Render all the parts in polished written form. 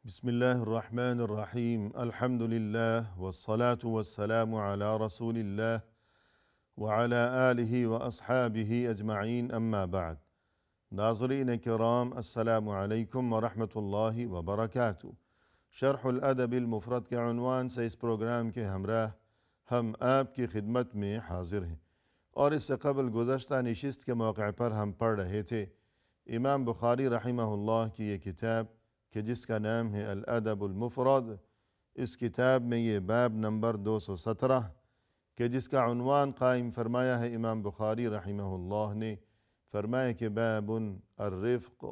بسم الله الرحمن الرحيم الحمد لله والصلاة والسلام على رسول الله وعلى آله وأصحابه أجمعين أما بعد ناظرین کرام السلام علیکم ورحمۃ اللہ وبرکاتہ۔ شرح الادب المفرد کے عنوان سے اس پروگرام کے ہمراہ ہم آپ کی خدمت میں حاضر ہیں، اور اس سے قبل گزشتہ نشست کے موقع پر ہم پڑھ رہے تھے امام بخاری رحمہ اللہ کی یہ کتاب کہ جس کا نام ہے الادب المفرد۔ اس کتاب میں یہ باب نمبر 217 کہ جس کا عنوان قائم فرمایا ہے امام بخاری رحمہ اللہ نے، فرمایا کہ باب الرفق،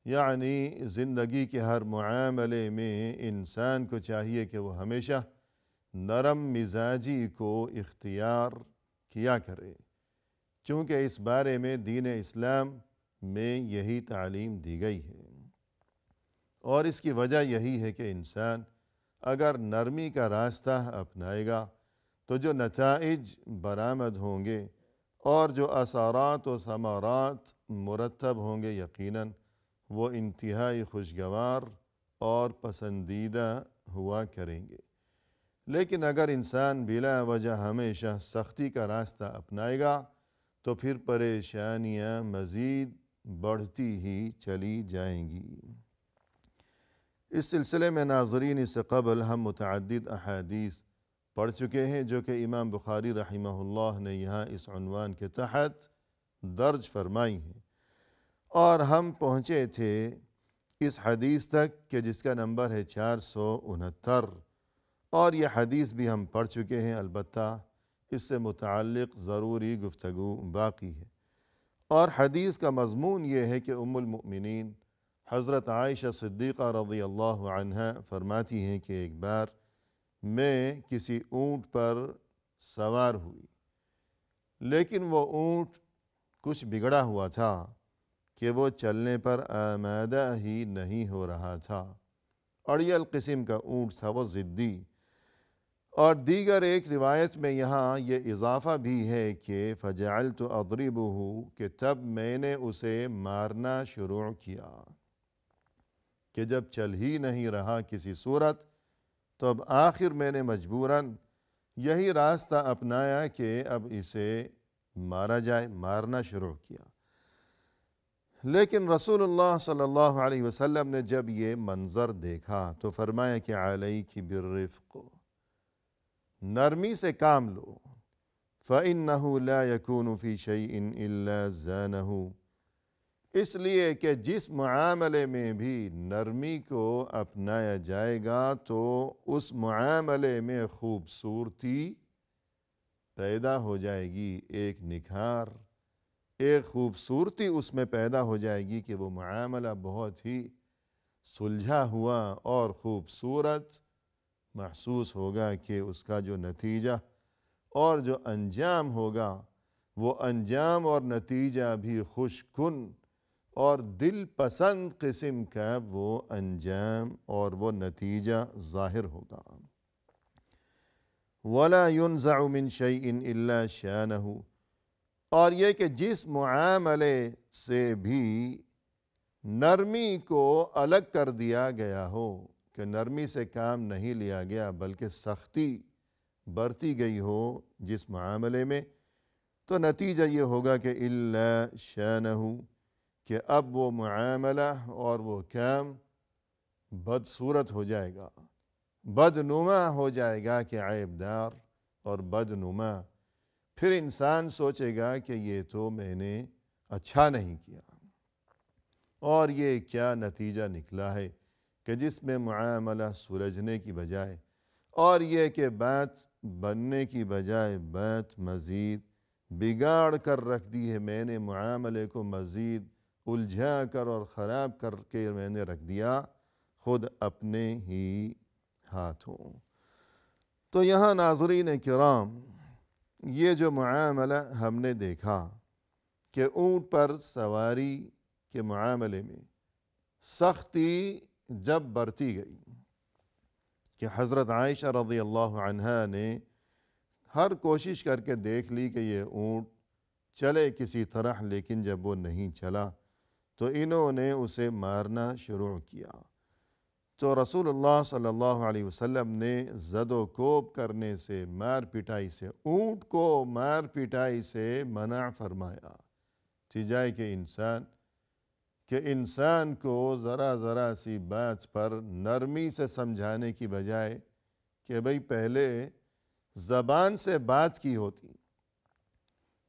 یعنی زندگی کے ہر معاملے میں انسان کو چاہیے کہ وہ ہمیشہ نرم مزاجی کو اختیار کیا کرے، چونکہ اس بارے میں دین اسلام میں یہی تعلیم دی گئی ہے، اور اس کی وجہ یہی ہے کہ انسان اگر نرمی کا راستہ اپنائے گا تو جو نتائج برآمد ہوں گے اور جو اثرات و ثمرات مرتب ہوں گے یقیناً وہ انتہائی خوشگوار اور پسندیدہ ہوا کریں گے۔ لیکن اگر انسان بلا وجہ ہمیشہ سختی کا راستہ اپنائے گا تو پھر پریشانیاں مزید بڑھتی ہی چلی جائیں گی۔ اس سلسلے میں ناظرین اس سے قبل ہم متعدد احادیث پڑھ چکے ہیں جو کہ امام بخاری رحمہ اللہ نے یہاں اس عنوان کے تحت درج فرمائی ہیں، اور ہم پہنچے تھے اس حدیث تک کہ جس کا نمبر ہے 469، اور یہ حدیث بھی ہم پڑھ چکے ہیں، البتہ اس سے متعلق ضروری گفتگو باقی ہے، اور حدیث کا مضمون یہ ہے کہ ام المؤمنین حضرت عائشہ صدیقہ رضی اللہ عنہا فرماتی ہیں کہ ایک بار میں کسی اونٹ پر سوار ہوئی، لیکن وہ اونٹ کچھ بگڑا ہوا تھا کہ وہ چلنے پر آمادہ ہی نہیں ہو رہا تھا، اڑیل قسم کا اونٹ تھا، وہ ضدی۔ اور دیگر ایک روایت میں یہاں یہ اضافہ بھی ہے کہ فجعلت اضربه، کہ تب میں نے اسے مارنا شروع کیا، کہ جب چل ہی نہیں رہا کسی صورت تو اب آخر میں نے مجبوراً یہی راستہ اپنایا کہ اب اسے مارا جائے، مارنا شروع کیا۔ لیکن رسول اللہ صلی اللہ علیہ وسلم نے جب یہ منظر دیکھا تو فرمایا کہ علیک بالرفق، نرمی سے کام لو، فإنه لا يكون في شيء إلا زانه، اس لیے کہ جس معاملے میں بھی نرمی کو اپنایا جائے گا تو اس معاملے میں خوبصورتی پیدا ہو جائے گی، ایک نکھار، ایک خوبصورتی اس میں پیدا ہو جائے گی کہ وہ معاملہ بہت ہی سلجھا ہوا اور خوبصورت محسوس ہوگا، کہ اس کا جو نتیجہ اور جو انجام ہوگا وہ انجام اور نتیجہ بھی خوش کن اور دل پسند قسم کا وہ انجام اور وہ نتیجہ ظاہر ہوگا۔ وَلَا يُنزَعُ مِن شَيْءٍ إِلَّا شَانَهُ، اور یہ کہ جس معاملے سے بھی نرمی کو الگ کر دیا گیا ہو، کہ نرمی سے کام نہیں لیا گیا بلکہ سختی برتی گئی ہو جس معاملے میں، تو نتیجہ یہ ہوگا کہ إِلَّا شَانَهُ، کہ اب وہ معاملہ اور وہ کام بدصورت ہو جائے گا، بدنما ہو جائے گا، کہ عیب دار اور بدنما۔ پھر انسان سوچے گا کہ یہ تو میں نے اچھا نہیں کیا، اور یہ کیا نتیجہ نکلا ہے کہ جس میں معاملہ سلجھنے کی بجائے اور یہ کہ بات بننے کی بجائے بات مزید بگاڑ کر رکھ دی ہے، میں نے معاملے کو مزید الجھا کر اور خراب کر کے میں نے رکھ دیا خود اپنے ہی ہاتھوں۔ تو یہاں ناظرین کرام یہ جو معاملہ ہم نے دیکھا کہ اونٹ پر سواری کے معاملے میں سختی جب برتی گئی، کہ حضرت عائشہ رضی اللہ عنہا نے ہر کوشش کر کے دیکھ لی کہ یہ اونٹ چلے کسی طرح، لیکن جب وہ نہیں چلا تو انہوں نے اسے مارنا شروع کیا۔ تو رسول اللہ صلی اللہ علیہ وسلم نے زد و کوب کرنے سے، مار پٹائی سے، اونٹ کو مار پٹائی سے منع فرمایا، چجائے کہ انسان کو ذرا ذرا سی بات پر نرمی سے سمجھانے کی بجائے کہ بھئی پہلے زبان سے بات کی ہوتی،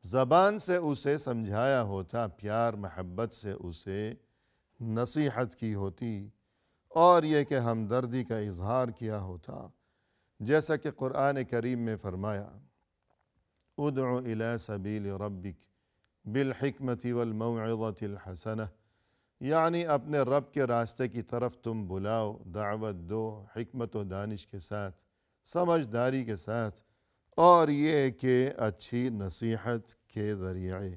زبان سے اسے سمجھایا ہوتا، پیار محبت سے اسے نصیحت کی ہوتی، اور یہ کہ ہمدردی کا اظہار کیا ہوتا، جیسا کہ قرآن کریم میں فرمایا ادع الی سبیل ربک بالحکمت والموعظۃ الحسنہ، یعنی اپنے رب کے راستے کی طرف تم بلاؤ، دعوت دو حکمت و دانش کے ساتھ، سمجھداری کے ساتھ، اور یہ کہ اچھی نصیحت کے ذریعے۔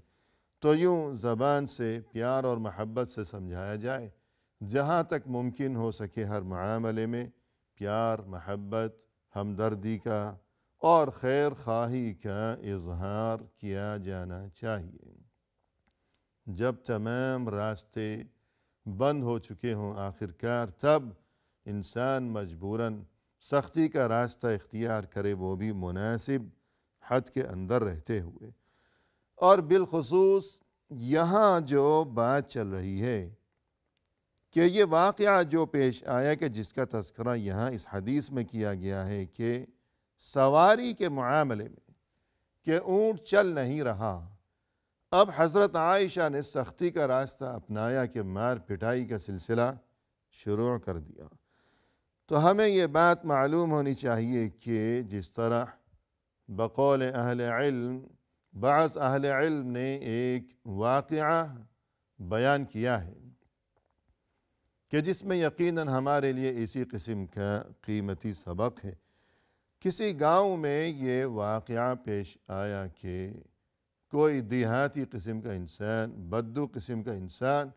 تو یوں زبان سے پیار اور محبت سے سمجھایا جائے، جہاں تک ممکن ہو سکے ہر معاملے میں پیار، محبت، ہمدردی کا اور خیر خواہی کا اظہار کیا جانا چاہیے۔ جب تمام راستے بند ہو چکے ہوں آخرکار، تب انسان مجبوراً سختی کا راستہ اختیار کرے، وہ بھی مناسب حد کے اندر رہتے ہوئے۔ اور بالخصوص یہاں جو بات چل رہی ہے کہ یہ واقعہ جو پیش آیا کہ جس کا تذکرہ یہاں اس حدیث میں کیا گیا ہے کہ سواری کے معاملے میں کہ اونٹ چل نہیں رہا، اب حضرت عائشہ نے سختی کا راستہ اپنایا کہ مار پٹائی کا سلسلہ شروع کر دیا۔ تو ہمیں یہ بات معلوم ہونی چاہیے کہ جس طرح بقول اہل علم، بعض اہل علم نے ایک واقعہ بیان کیا ہے کہ جس میں یقیناً ہمارے لیے اسی قسم کا قیمتی سبق ہے۔ کسی گاؤں میں یہ واقعہ پیش آیا کہ کوئی دیہاتی قسم کا انسان، بدو قسم کا انسان،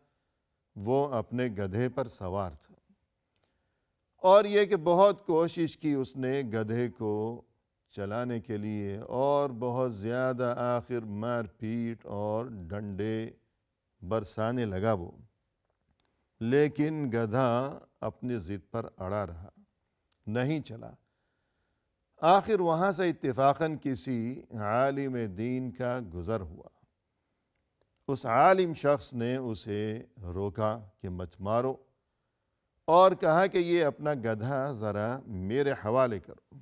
وہ اپنے گدھے پر سوار تھا، اور یہ کہ بہت کوشش کی اس نے گدھے کو چلانے کے لیے، اور بہت زیادہ آخر مار پیٹ اور ڈنڈے برسانے لگا وہ، لیکن گدھا اپنی ضد پر اڑا رہا، نہیں چلا۔ آخر وہاں سے اتفاقاً کسی عالم دین کا گزر ہوا۔ اس عالم شخص نے اسے روکا کہ مت مارو، اور کہا کہ یہ اپنا گدھا ذرا میرے حوالے کرو،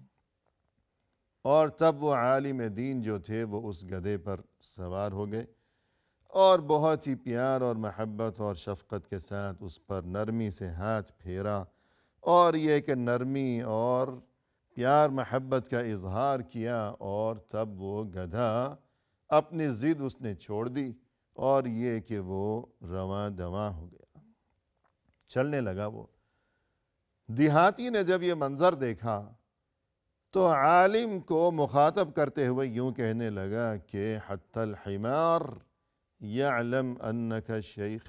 اور تب وہ عالم دین جو تھے وہ اس گدھے پر سوار ہو گئے، اور بہت ہی پیار اور محبت اور شفقت کے ساتھ اس پر نرمی سے ہاتھ پھیرا، اور یہ کہ نرمی اور پیار محبت کا اظہار کیا، اور تب وہ گدھا اپنی ضد اس نے چھوڑ دی، اور یہ کہ وہ رواں دواں ہو گیا، چلنے لگا وہ۔ دیہاتی نے جب یہ منظر دیکھا تو عالم کو مخاطب کرتے ہوئے یوں کہنے لگا کہ حتی الحمار یعلم انک شیخ،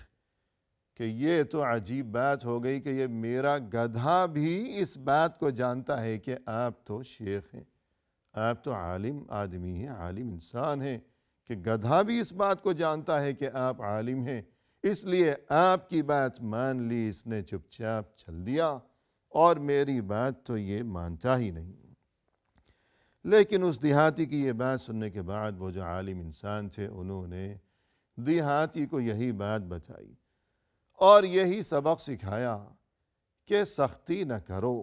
کہ یہ تو عجیب بات ہو گئی کہ یہ میرا گدھا بھی اس بات کو جانتا ہے کہ آپ تو شیخ ہیں، آپ تو عالم آدمی ہیں، عالم انسان ہیں، کہ گدھا بھی اس بات کو جانتا ہے کہ آپ عالم ہیں، اس لیے آپ کی بات مان لی اس نے، چپ چاپ چل دیا، اور میری بات تو یہ مانتا ہی نہیں۔ لیکن اس دیہاتی کی یہ بات سننے کے بعد وہ جو عالم انسان تھے انہوں نے دیہاتی کو یہی بات بتائی اور یہی سبق سکھایا کہ سختی نہ کرو،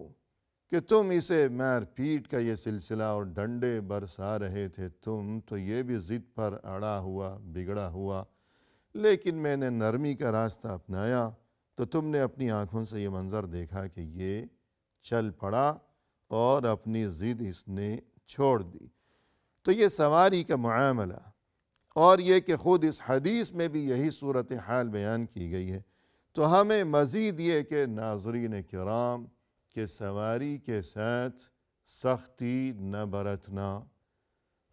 کہ تم اسے مار پیٹ کا یہ سلسلہ اور ڈنڈے برسا رہے تھے، تم تو یہ بھی ضد پر اڑا ہوا بگڑا ہوا، لیکن میں نے نرمی کا راستہ اپنایا تو تم نے اپنی آنکھوں سے یہ منظر دیکھا کہ یہ چل پڑا اور اپنی ضد اس نے چھوڑ دی۔ تو یہ سواری کا معاملہ، اور یہ کہ خود اس حدیث میں بھی یہی صورتحال بیان کی گئی ہے، تو ہمیں مزید یہ کہ ناظرین کرام کہ سواری کے ساتھ سختی نہ برتنا،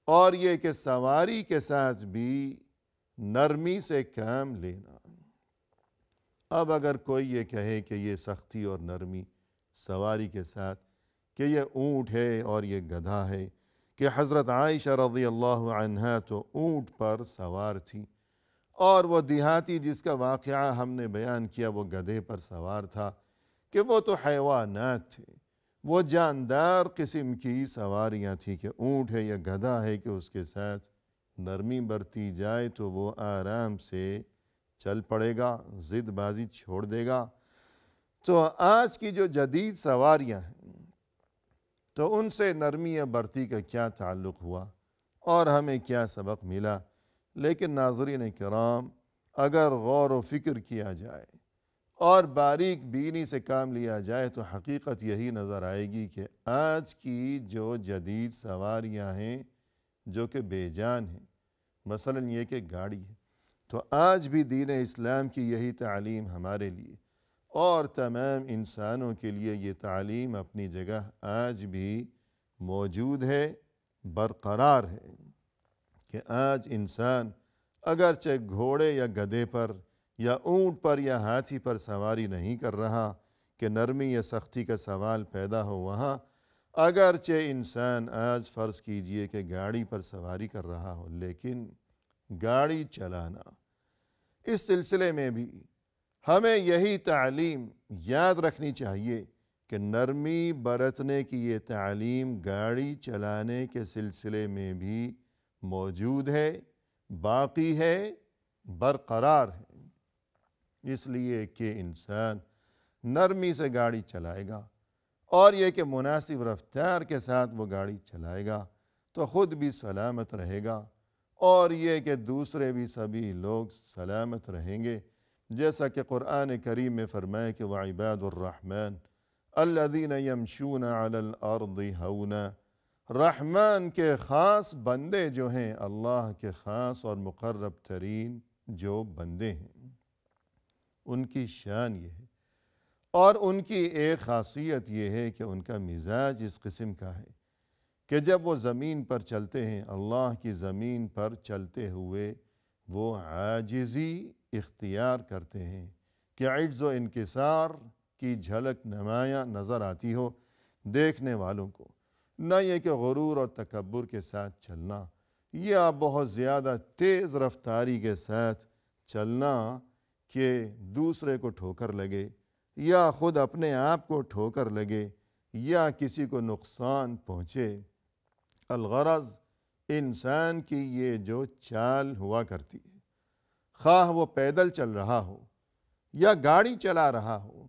اور یہ کہ سواری کے ساتھ بھی نرمی سے کام لینا۔ اب اگر کوئی یہ کہے کہ یہ سختی اور نرمی سواری کے ساتھ، کہ یہ اونٹ ہے اور یہ گدھا ہے، کہ حضرت عائشہ رضی اللہ عنہا تو اونٹ پر سوار تھی، اور وہ دیہاتی جس کا واقعہ ہم نے بیان کیا وہ گدھے پر سوار تھا، کہ وہ تو حیوانات تھے، وہ جاندار قسم کی سواریاں تھیں کہ اونٹ ہے یا گدھا ہے کہ اس کے ساتھ نرمی برتی جائے تو وہ آرام سے چل پڑے گا، ضد بازی چھوڑ دے گا۔ تو آج کی جو جدید سواریاں ہیں تو ان سے نرمی برتی کا کیا تعلق ہوا اور ہمیں کیا سبق ملا؟ لیکن ناظرین کرام، اگر غور و فکر کیا جائے اور باریک بینی سے کام لیا جائے تو حقیقت یہی نظر آئے گی کہ آج کی جو جدید سواریاں ہیں جو کہ بے جان ہیں، مثلا یہ کہ گاڑی ہے، تو آج بھی دین اسلام کی یہی تعلیم ہمارے لیے اور تمام انسانوں کے لیے یہ تعلیم اپنی جگہ آج بھی موجود ہے، برقرار ہے کہ آج انسان اگرچہ گھوڑے یا گدھے پر یا اونٹ پر یا ہاتھی پر سواری نہیں کر رہا کہ نرمی یا سختی کا سوال پیدا ہو وہاں، اگرچہ انسان آج فرض کیجئے کہ گاڑی پر سواری کر رہا ہو، لیکن گاڑی چلانا اس سلسلے میں بھی ہمیں یہی تعلیم یاد رکھنی چاہیے کہ نرمی برتنے کی یہ تعلیم گاڑی چلانے کے سلسلے میں بھی موجود ہے، باقی ہے، برقرار ہے، اس لیے کہ انسان نرمی سے گاڑی چلائے گا اور یہ کہ مناسب رفتار کے ساتھ وہ گاڑی چلائے گا تو خود بھی سلامت رہے گا اور یہ کہ دوسرے بھی سبھی لوگ سلامت رہیں گے، جیسا کہ قرآن کریم میں فرمائے کہ وَعِبَادُ الرَّحْمَنِ الَّذِينَ يَمْشُونَ عَلَى الْأَرْضِ هَوْنًا، رحمان کے خاص بندے جو ہیں، اللہ کے خاص اور مقرب ترین جو بندے ہیں، ان کی شان یہ ہے اور ان کی ایک خاصیت یہ ہے کہ ان کا مزاج اس قسم کا ہے کہ جب وہ زمین پر چلتے ہیں، اللہ کی زمین پر چلتے ہوئے وہ عاجزی اختیار کرتے ہیں کہ عجز و انکسار کی جھلک نمایاں نظر آتی ہو دیکھنے والوں کو، نہ یہ کہ غرور اور تکبر کے ساتھ چلنا یا بہت زیادہ تیز رفتاری کے ساتھ چلنا کہ دوسرے کو ٹھوکر لگے یا خود اپنے آپ کو ٹھوکر لگے یا کسی کو نقصان پہنچے۔ الغرض انسان کی یہ جو چال ہوا کرتی ہے، خواہ وہ پیدل چل رہا ہو یا گاڑی چلا رہا ہو،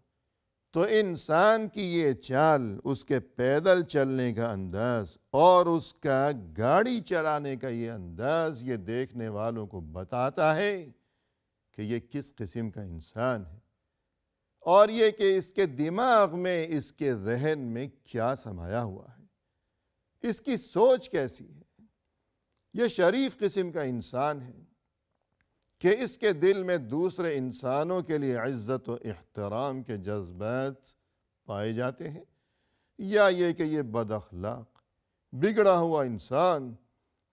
تو انسان کی یہ چال، اس کے پیدل چلنے کا انداز اور اس کا گاڑی چلانے کا یہ انداز، یہ دیکھنے والوں کو بتاتا ہے کہ یہ کس قسم کا انسان ہے اور یہ کہ اس کے دماغ میں، اس کے ذہن میں کیا سمایا ہوا ہے، اس کی سوچ کیسی ہے۔ یہ شریف قسم کا انسان ہے کہ اس کے دل میں دوسرے انسانوں کے لیے عزت و احترام کے جذبات پائے جاتے ہیں، یا یہ کہ یہ بد اخلاق، بگڑا ہوا انسان،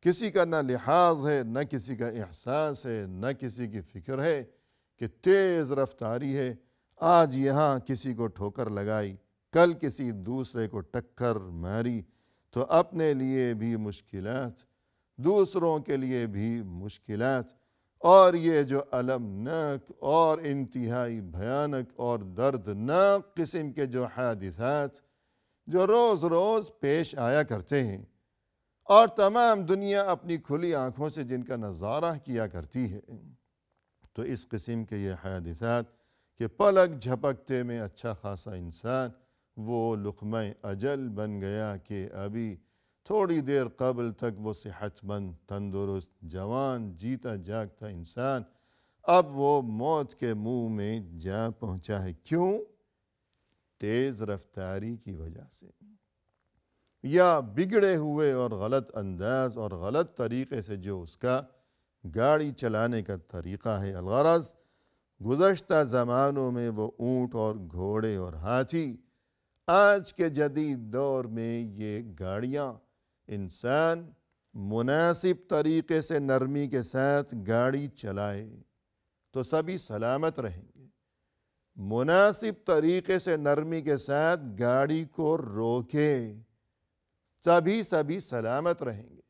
کسی کا نہ لحاظ ہے، نہ کسی کا احساس ہے، نہ کسی کی فکر ہے کہ تیز رفتاری ہے، آج یہاں کسی کو ٹھوکر لگائی، کل کسی دوسرے کو ٹکر ماری تو اپنے لیے بھی مشکلات، دوسروں کے لیے بھی مشکلات، اور یہ جو المناک اور انتہائی بھیانک اور دردناک قسم کے جو حادثات جو روز روز پیش آیا کرتے ہیں اور تمام دنیا اپنی کھلی آنکھوں سے جن کا نظارہ کیا کرتی ہے، تو اس قسم کے یہ حادثات کہ پلک جھپکتے میں اچھا خاصا انسان وہ لقمہ اجل بن گیا کہ ابھی تھوڑی دیر قبل تک وہ صحت مند، تندرست، جوان، جیتا جاگتا انسان اب وہ موت کے منہ میں جا پہنچا ہے۔ کیوں؟ تیز رفتاری کی وجہ سے، یا بگڑے ہوئے اور غلط انداز اور غلط طریقے سے جو اس کا گاڑی چلانے کا طریقہ ہے۔ الغرض گزشتہ زمانوں میں وہ اونٹ اور گھوڑے اور ہاتھی، آج کے جدید دور میں یہ گاڑیاں، انسان مناسب طریقے سے نرمی کے ساتھ گاڑی چلائے تو سبھی سلامت رہیں گے، مناسب طریقے سے نرمی کے ساتھ گاڑی کو روکے سبھی سلامت رہیں گے،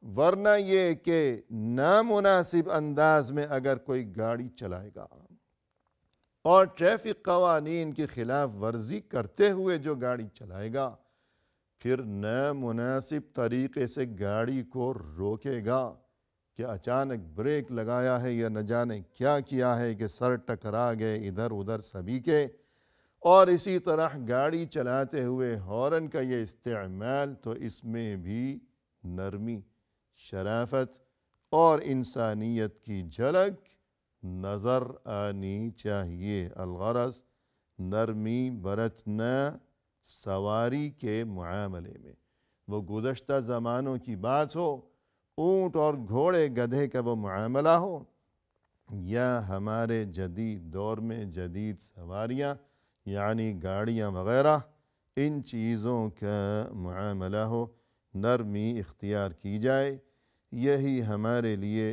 ورنہ یہ کہ نامناسب انداز میں اگر کوئی گاڑی چلائے گا اور ٹریفک قوانین کی خلاف ورزی کرتے ہوئے جو گاڑی چلائے گا، پھر نامناسب طریقے سے گاڑی کو روکے گا کہ اچانک بریک لگایا ہے یا نہ جانے کیا کیا ہے کہ سر ٹکرا گئے ادھر ادھر سبھی کے، اور اسی طرح گاڑی چلاتے ہوئے ہارن کا یہ استعمال، تو اس میں بھی نرمی، شرافت اور انسانیت کی جھلک نظر آنی چاہیے۔ الغرض نرمی برتنا سواری کے معاملے میں، وہ گزشتہ زمانوں کی بات ہو، اونٹ اور گھوڑے گدھے کا وہ معاملہ ہو، یا ہمارے جدید دور میں جدید سواریاں یعنی گاڑیاں وغیرہ، ان چیزوں کا معاملہ ہو، نرمی اختیار کی جائے۔ یہی ہمارے لیے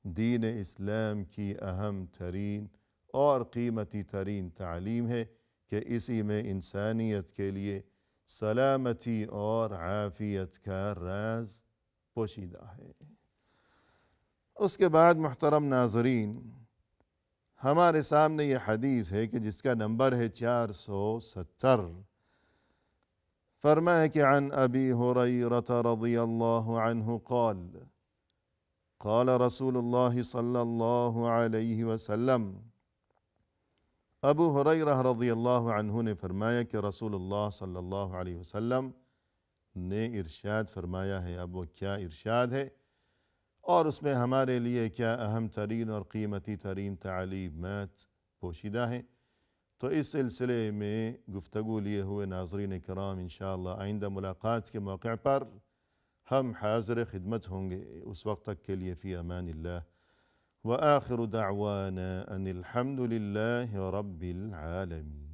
دین اسلام کی اہم ترین اور قیمتی ترین تعلیم ہے کہ اسی میں انسانیت کے لیے سلامتی اور عافیت کا راز پوشیدہ ہے۔ اس کے بعد محترم ناظرین، ہمارے سامنے یہ حدیث ہے کہ جس کا نمبر ہے 470۔ فرمایا کہ عن ابی ہریرہ رضی اللہ عنہ قال قال رسول اللہ صلی اللہ علیہ وسلم، ابو ہریرہ رضی اللہ عنہ نے فرمایا کہ رسول اللہ صلی اللہ علیہ وسلم نے ارشاد فرمایا ہے۔ اب وہ کیا ارشاد ہے اور اس میں ہمارے لیے کیا اہم ترین اور قیمتی ترین تعلیمات پوشیدہ ہیں، تو اس سلسلے میں گفتگو لیے ہوئے ناظرین کرام انشاءاللہ آئندہ ملاقات کے موقع پر ہم حاضر خدمت ہوں گے۔ اس وقت تک کے لیے فی امان اللہ، وآخر دعوانا ان الحمد للہ رب العالمین۔